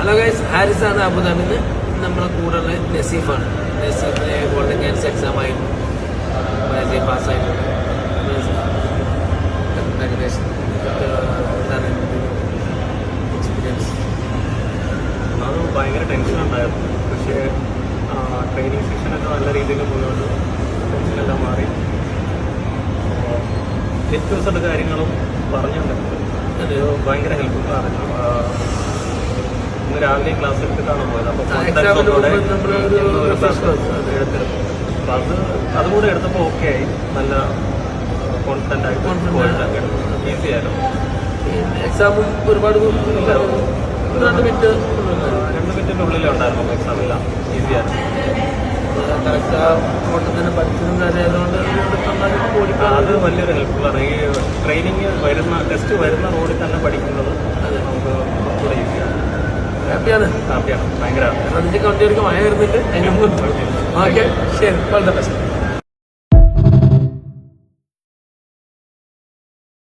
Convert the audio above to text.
Hello guys, ഹാരിസാണ് അബുദാബിന്ന്. നമ്മളെ കൂടെയുള്ള നസീഫാണ്. നസീഫിന് golden cancer exam ആയിരുന്നു, പാസ്സായിട്ടുണ്ട്. കൺഗ്രാജുലേഷൻ. എന്താണ് എക്സ്പീരിയൻസ്? അത് ഭയങ്കര ടെൻഷൻ ഉണ്ടായിരുന്നു. പക്ഷേ ട്രെയിനിങ് സെക്ഷനൊക്കെ നല്ല രീതിയിൽ പോയോണ്ട് ടെൻഷനെല്ലാം മാറി. ഏറ്റവും കാര്യങ്ങളും പറഞ്ഞിട്ടുണ്ട്. അത് ഭയങ്കര ഹെൽപ്ഫുള്ളാണ്. ഇന്ന് രാവിലെ ക്ലാസ് എടുത്തിട്ടാണ് പോയത്. അപ്പോൾ എടുത്തിരുന്നു. അപ്പോൾ അതുകൂടെ എടുത്തപ്പോൾ ഓക്കെ ആയി. നല്ല കോൺഫിഡൻ്റ് ആയിട്ട് ഈസി ആയിരുന്നു. എക്സാമും ഒരുപാട് 2 മിനിറ്റിൻ്റെ ഉള്ളിലേ ഉണ്ടായിരുന്നു എക്സാമെല്ലാം. ഈസി ആയിരുന്നു. കറക്റ്റ് ആ ഓട്ടം തന്നെ പഠിച്ചതും കാര്യമായതുകൊണ്ട് അത് വലിയൊരു ഹെൽപ്ഫുള്ളാണ്. ഈ ട്രെയിനിങ് ടെസ്റ്റ് വരുന്ന റോഡിൽ തന്നെ പഠിക്കുന്നത് നമുക്ക് കുറച്ചുകൂടെ ഈസിയാണ്. ഹാപ്പിയാണ്. ഭയങ്കര ശ്രദ്ധിച്ച് വണ്ടിയൊക്കെ മഴ വരുന്നുണ്ട്. അതിന് മുമ്പ് ഓക്കെ, ശരി, വളരെ ബെസ്റ്റ്.